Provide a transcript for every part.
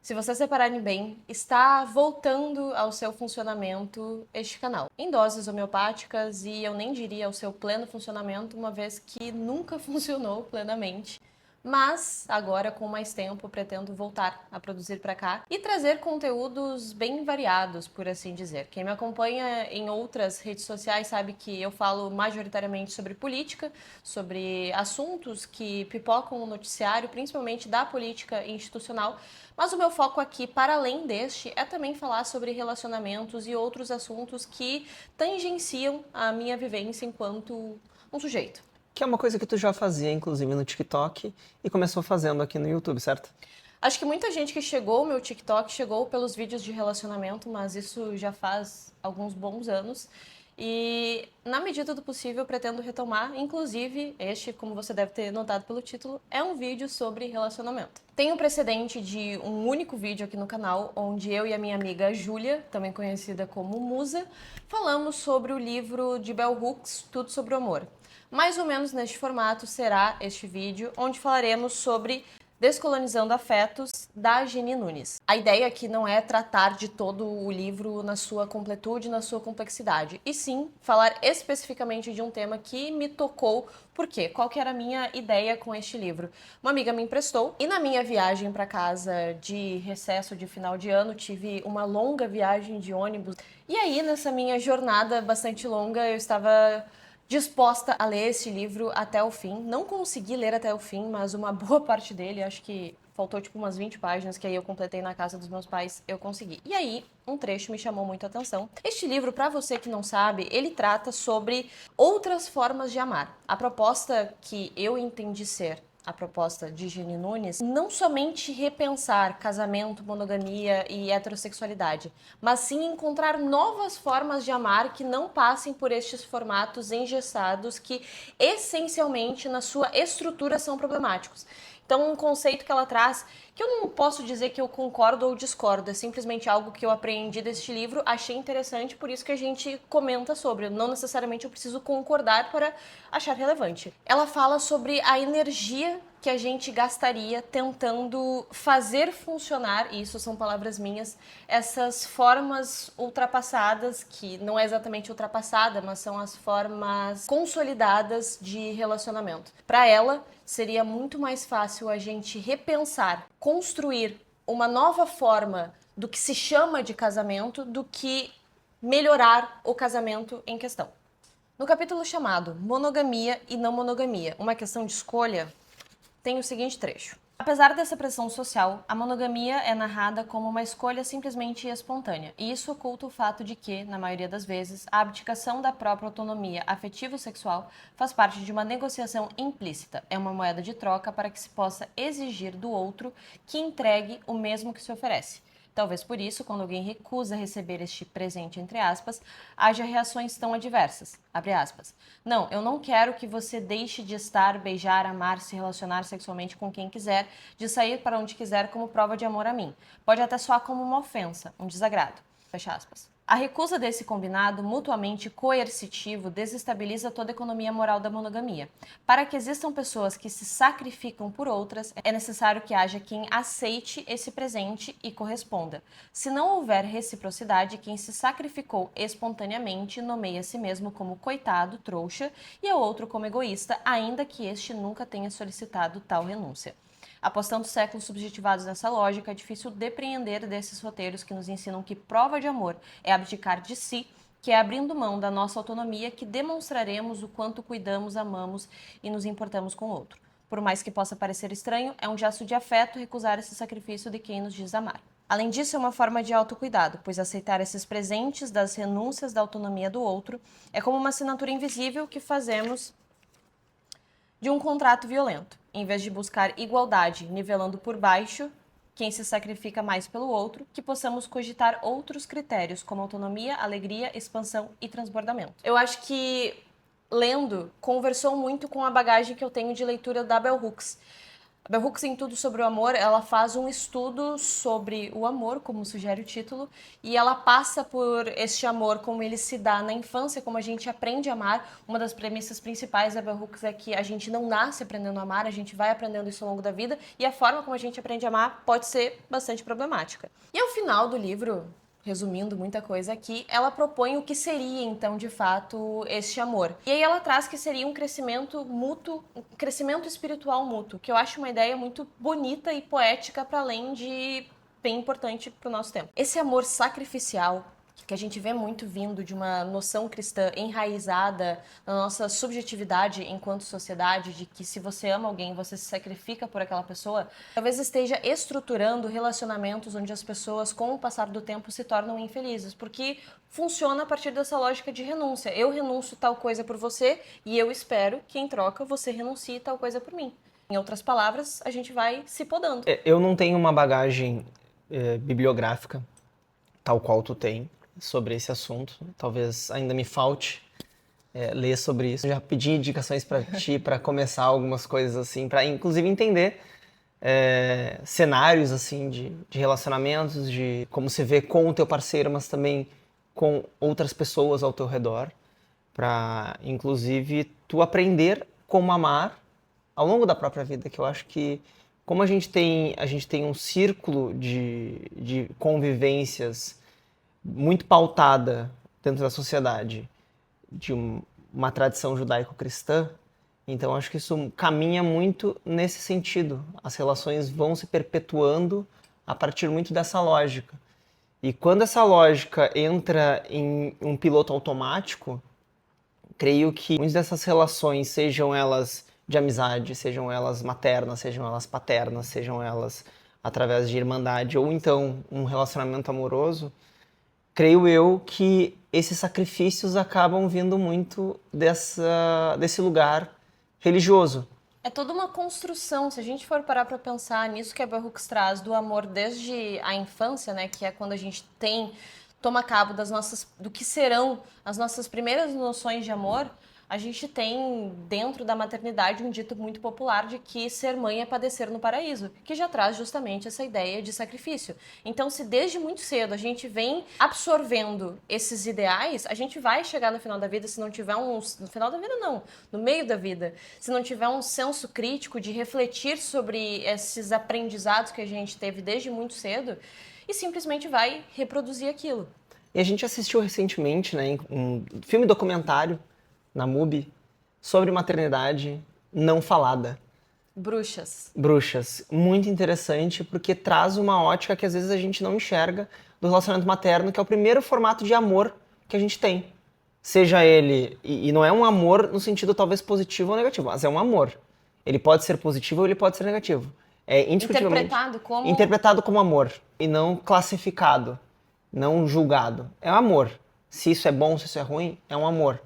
Se vocês separarem bem, está voltando ao seu funcionamento este canal. Em doses homeopáticas e eu nem diria ao seu pleno funcionamento, uma vez que nunca funcionou plenamente. Mas agora, com mais tempo, pretendo voltar a produzir para cá e trazer conteúdos bem variados, por assim dizer. Quem me acompanha em outras redes sociais sabe que eu falo majoritariamente sobre política, sobre assuntos que pipocam o noticiário, principalmente da política institucional. Mas o meu foco aqui, para além deste, é também falar sobre relacionamentos e outros assuntos que tangenciam a minha vivência enquanto um sujeito. Que é uma coisa que tu já fazia, inclusive, no TikTok e começou fazendo aqui no YouTube, certo? Acho que muita gente que chegou ao meu TikTok chegou pelos vídeos de relacionamento, mas isso já faz alguns bons anos. E, na medida do possível, eu pretendo retomar. Inclusive, este, como você deve ter notado pelo título, é um vídeo sobre relacionamento. Tem um precedente de um único vídeo aqui no canal, onde eu e a minha amiga Júlia, também conhecida como Musa, falamos sobre o livro de Bell Hooks, Tudo sobre o Amor. Mais ou menos neste formato será este vídeo, onde falaremos sobre Descolonizando Afetos, da Ginny Nunes. A ideia aqui não é tratar de todo o livro na sua completude, na sua complexidade, e sim falar especificamente de um tema que me tocou. Por quê? Qual que era a minha ideia com este livro? Uma amiga me emprestou e na minha viagem para casa de recesso de final de ano tive uma longa viagem de ônibus. E aí, nessa minha jornada bastante longa, eu estava disposta a ler esse livro até o fim. Não consegui ler até o fim, mas uma boa parte dele, acho que faltou tipo umas 20 páginas, que aí eu completei na casa dos meus pais, eu consegui. E aí, um trecho me chamou muito a atenção. Este livro, para você que não sabe, ele trata sobre outras formas de amar. A proposta que eu entendi ser a proposta de Ginny Nunes, não somente repensar casamento, monogamia e heterossexualidade, mas sim encontrar novas formas de amar que não passem por estes formatos engessados que essencialmente na sua estrutura são problemáticos. Então, um conceito que ela traz, que eu não posso dizer que eu concordo ou discordo, é simplesmente algo que eu aprendi deste livro, achei interessante, por isso que a gente comenta sobre. Não necessariamente eu preciso concordar para achar relevante. Ela fala sobre a energia que a gente gastaria tentando fazer funcionar, e isso são palavras minhas, essas formas ultrapassadas, que não é exatamente ultrapassada, mas são as formas consolidadas de relacionamento. Para ela, seria muito mais fácil a gente repensar, construir uma nova forma do que se chama de casamento do que melhorar o casamento em questão. No capítulo chamado Monogamia e Não Monogamia, uma questão de escolha, tem o seguinte trecho. Apesar dessa pressão social, a monogamia é narrada como uma escolha simplesmente espontânea, e isso oculta o fato de que, na maioria das vezes, a abdicação da própria autonomia afetivo-sexual faz parte de uma negociação implícita, é uma moeda de troca para que se possa exigir do outro que entregue o mesmo que se oferece. Talvez por isso, quando alguém recusa receber este presente, entre aspas, haja reações tão adversas, abre aspas. Não, eu não quero que você deixe de estar, beijar, amar, se relacionar sexualmente com quem quiser, de sair para onde quiser como prova de amor a mim. Pode até soar como uma ofensa, um desagrado, fecha aspas. A recusa desse combinado mutuamente coercitivo desestabiliza toda a economia moral da monogamia. Para que existam pessoas que se sacrificam por outras, é necessário que haja quem aceite esse presente e corresponda. Se não houver reciprocidade, quem se sacrificou espontaneamente nomeia a si mesmo como coitado, trouxa, e ao outro como egoísta, ainda que este nunca tenha solicitado tal renúncia. Após tantos séculos subjetivados nessa lógica, é difícil depreender desses roteiros que nos ensinam que prova de amor é abdicar de si, que é abrindo mão da nossa autonomia que demonstraremos o quanto cuidamos, amamos e nos importamos com o outro. Por mais que possa parecer estranho, é um gesto de afeto recusar esse sacrifício de quem nos diz amar. Além disso, é uma forma de autocuidado, pois aceitar esses presentes das renúncias da autonomia do outro é como uma assinatura invisível que fazemos de um contrato violento. Em vez de buscar igualdade, nivelando por baixo quem se sacrifica mais pelo outro, que possamos cogitar outros critérios, como autonomia, alegria, expansão e transbordamento. Eu acho que, lendo, conversou muito com a bagagem que eu tenho de leitura da Bell Hooks. Bell Hooks, em Tudo sobre o Amor, ela faz um estudo sobre o amor, como sugere o título, e ela passa por este amor, como ele se dá na infância, como a gente aprende a amar. Uma das premissas principais da Bell Hooks é que a gente não nasce aprendendo a amar, a gente vai aprendendo isso ao longo da vida, e a forma como a gente aprende a amar pode ser bastante problemática. E ao final do livro, resumindo muita coisa aqui, ela propõe o que seria, então, de fato, este amor. E aí ela traz que seria um crescimento mútuo, um crescimento espiritual mútuo, que eu acho uma ideia muito bonita e poética, para além de bem importante para o nosso tempo. Esse amor sacrificial, que a gente vê muito vindo de uma noção cristã enraizada na nossa subjetividade enquanto sociedade, de que se você ama alguém, você se sacrifica por aquela pessoa, talvez esteja estruturando relacionamentos onde as pessoas, com o passar do tempo, se tornam infelizes, porque funciona a partir dessa lógica de renúncia. Eu renuncio tal coisa por você e eu espero que, em troca, você renuncie tal coisa por mim. Em outras palavras, a gente vai se podando. Eu não tenho uma bagagem bibliográfica, tal qual tu tem, sobre esse assunto. Talvez ainda me falte ler sobre isso. Eu já pedi indicações para ti para começar algumas coisas assim, para inclusive entender cenários assim de relacionamentos, de como se vê com o teu parceiro, mas também com outras pessoas ao teu redor, para inclusive tu aprender como amar ao longo da própria vida, que eu acho que como a gente tem um círculo de convivências muito pautada dentro da sociedade de uma tradição judaico-cristã, então acho que isso caminha muito nesse sentido. As relações vão se perpetuando a partir muito dessa lógica. E quando essa lógica entra em um piloto automático, creio que muitas dessas relações, sejam elas de amizade, sejam elas maternas, sejam elas paternas, sejam elas através de irmandade, ou então um relacionamento amoroso, creio eu que esses sacrifícios acabam vindo muito desse lugar religioso. É toda uma construção, se a gente for parar para pensar nisso que a Bell Hooks traz do amor desde a infância, né, que é quando a gente toma cabo do que serão as nossas primeiras noções de amor. A gente tem dentro da maternidade um dito muito popular de que ser mãe é padecer no paraíso, que já traz justamente essa ideia de sacrifício. Então, se desde muito cedo a gente vem absorvendo esses ideais, a gente vai chegar no final da vida, se não tiver no final da vida não, no meio da vida, se não tiver um senso crítico de refletir sobre esses aprendizados que a gente teve desde muito cedo, e simplesmente vai reproduzir aquilo. E a gente assistiu recentemente, né, um filme documentário na MUBI sobre maternidade não falada. Bruxas. Muito interessante, porque traz uma ótica que às vezes a gente não enxerga do relacionamento materno, que é o primeiro formato de amor que a gente tem. Seja ele, e não é um amor no sentido talvez positivo ou negativo, mas é um amor. Ele pode ser positivo ou ele pode ser negativo. É indiscutivelmente interpretado como amor e não classificado, não julgado. É um amor. Se isso é bom, se isso é ruim, é um amor.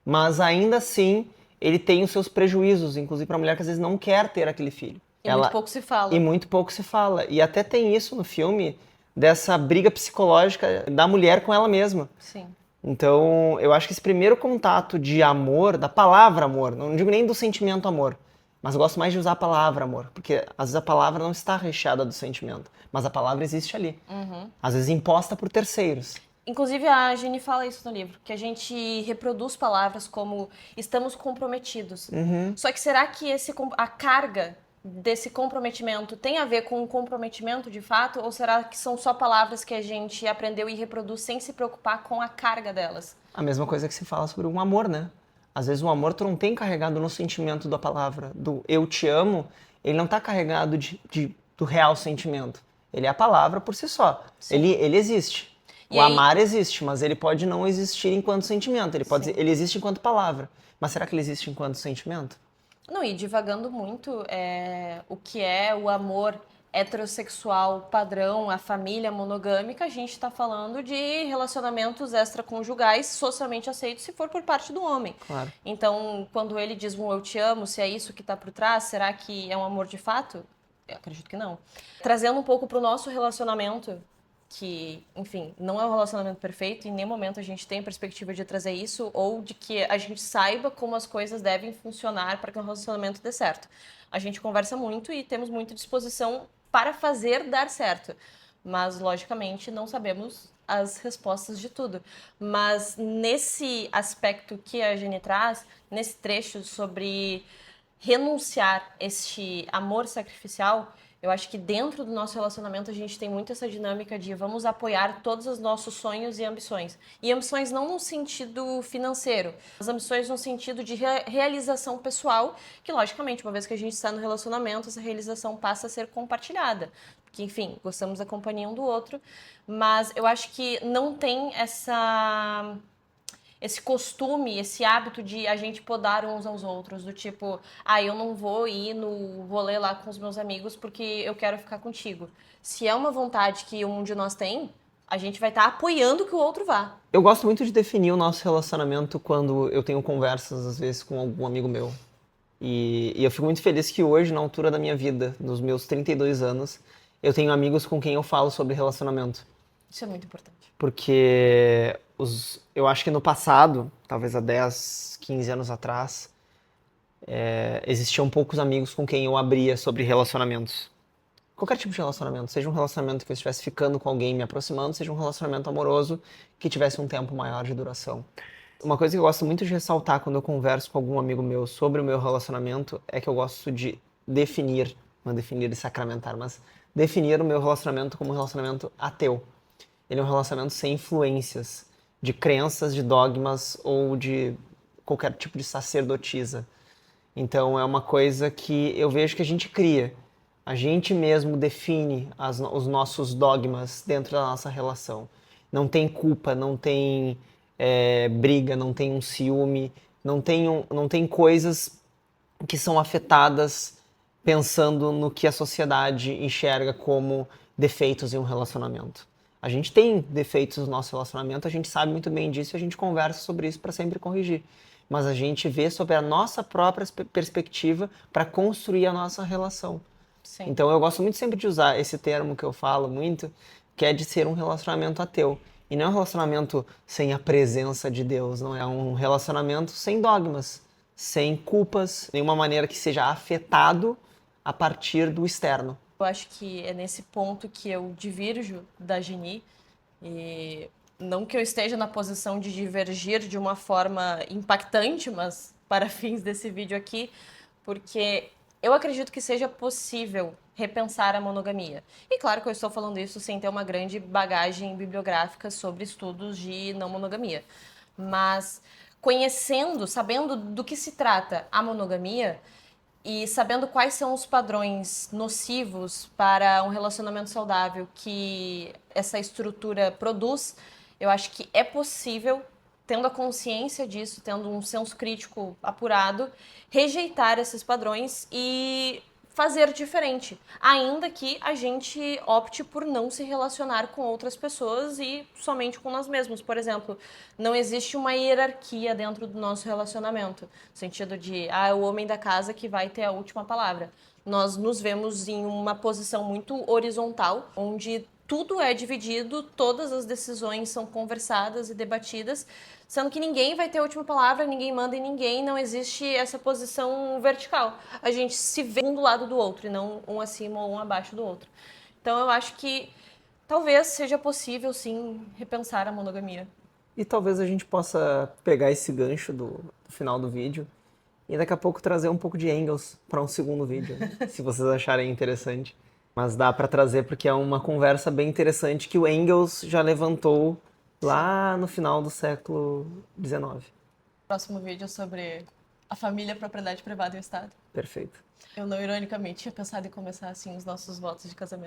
Mas ainda assim, ele tem os seus prejuízos, inclusive para a mulher que às vezes não quer ter aquele filho. Muito pouco se fala. E muito pouco se fala. E até tem isso no filme, dessa briga psicológica da mulher com ela mesma. Sim. Então, eu acho que esse primeiro contato de amor, da palavra amor, não digo nem do sentimento amor, mas eu gosto mais de usar a palavra amor, porque às vezes a palavra não está recheada do sentimento, mas a palavra existe ali. Uhum. Às vezes imposta por terceiros. Inclusive, a Jenny fala isso no livro, que a gente reproduz palavras como estamos comprometidos. Uhum. Só que será que a carga desse comprometimento tem a ver com um comprometimento de fato? Ou será que são só palavras que a gente aprendeu e reproduz sem se preocupar com a carga delas? A mesma coisa que se fala sobre um amor, né? Às vezes o amor tu não tem carregado no sentimento da palavra, do eu te amo, ele não está carregado do real sentimento. Ele é a palavra por si só. Ele existe. O amar existe, mas ele pode não existir enquanto sentimento. Ele existe enquanto palavra. Mas será que ele existe enquanto sentimento? Não, e divagando muito o que é o amor heterossexual padrão, a família monogâmica, a gente está falando de relacionamentos extraconjugais socialmente aceitos se for por parte do homem. Claro. Então, quando ele diz um eu te amo, se é isso que está por trás, será que é um amor de fato? Eu acredito que não. Trazendo um pouco para o nosso relacionamento, que, enfim, não é um relacionamento perfeito, em nenhum momento a gente tem a perspectiva de trazer isso ou de que a gente saiba como as coisas devem funcionar para que um relacionamento dê certo. A gente conversa muito e temos muita disposição para fazer dar certo, mas, logicamente, não sabemos as respostas de tudo. Mas nesse aspecto que a Jenny traz, nesse trecho sobre renunciar este amor sacrificial, eu acho que dentro do nosso relacionamento a gente tem muito essa dinâmica de vamos apoiar todos os nossos sonhos e ambições. E ambições não no sentido financeiro, as ambições no sentido de realização pessoal, que logicamente, uma vez que a gente está no relacionamento, essa realização passa a ser compartilhada. Porque, enfim, gostamos da companhia um do outro, mas eu acho que não tem esse costume, esse hábito de a gente podar uns aos outros, do tipo, eu não vou ir no rolê lá com os meus amigos porque eu quero ficar contigo. Se é uma vontade que um de nós tem, a gente vai estar apoiando que o outro vá. Eu gosto muito de definir o nosso relacionamento quando eu tenho conversas, às vezes, com algum amigo meu. E eu fico muito feliz que hoje, na altura da minha vida, nos meus 32 anos, eu tenho amigos com quem eu falo sobre relacionamento. Isso é muito importante. Porque eu acho que no passado, talvez há 10, 15 anos atrás, existiam poucos amigos com quem eu abria sobre relacionamentos. Qualquer tipo de relacionamento, seja um relacionamento que eu estivesse ficando com alguém me aproximando, seja um relacionamento amoroso que tivesse um tempo maior de duração. Uma coisa que eu gosto muito de ressaltar quando eu converso com algum amigo meu sobre o meu relacionamento é que eu gosto de definir, não definir e sacramentar, mas definir o meu relacionamento como um relacionamento ateu. Ele é um relacionamento sem influências de crenças, de dogmas ou de qualquer tipo de sacerdotisa. Então é uma coisa que eu vejo que a gente cria. A gente mesmo define os nossos dogmas dentro da nossa relação. Não tem culpa, não tem briga, não tem um ciúme, não tem coisas que são afetadas pensando no que a sociedade enxerga como defeitos em um relacionamento. A gente tem defeitos no nosso relacionamento, a gente sabe muito bem disso e a gente conversa sobre isso para sempre corrigir. Mas a gente vê sobre a nossa própria perspectiva para construir a nossa relação. Sim. Então eu gosto muito sempre de usar esse termo que eu falo muito, que é de ser um relacionamento ateu. E não é um relacionamento sem a presença de Deus, não é um relacionamento sem dogmas, sem culpas, nenhuma maneira que seja afetado a partir do externo. Eu acho que é nesse ponto que eu divirjo da Jenny, e não que eu esteja na posição de divergir de uma forma impactante, mas para fins desse vídeo aqui, porque eu acredito que seja possível repensar a monogamia. E claro que eu estou falando isso sem ter uma grande bagagem bibliográfica sobre estudos de não monogamia. Mas conhecendo, sabendo do que se trata a monogamia e sabendo quais são os padrões nocivos para um relacionamento saudável que essa estrutura produz, eu acho que é possível, tendo a consciência disso, tendo um senso crítico apurado, rejeitar esses padrões e fazer diferente, ainda que a gente opte por não se relacionar com outras pessoas e somente com nós mesmos. Por exemplo, não existe uma hierarquia dentro do nosso relacionamento, no sentido de, é o homem da casa que vai ter a última palavra. Nós nos vemos em uma posição muito horizontal, onde tudo é dividido, todas as decisões são conversadas e debatidas, sendo que ninguém vai ter a última palavra, ninguém manda em ninguém, não existe essa posição vertical. A gente se vê um do lado do outro e não um acima ou um abaixo do outro. Então eu acho que talvez seja possível, sim, repensar a monogamia. E talvez a gente possa pegar esse gancho do final do vídeo e daqui a pouco trazer um pouco de Engels para um segundo vídeo, se vocês acharem interessante. Mas dá para trazer porque é uma conversa bem interessante que o Engels já levantou lá no final do século XIX. Próximo vídeo sobre a família, a propriedade privada e o Estado. Perfeito. Eu não, ironicamente, tinha pensado em começar assim os nossos votos de casamento.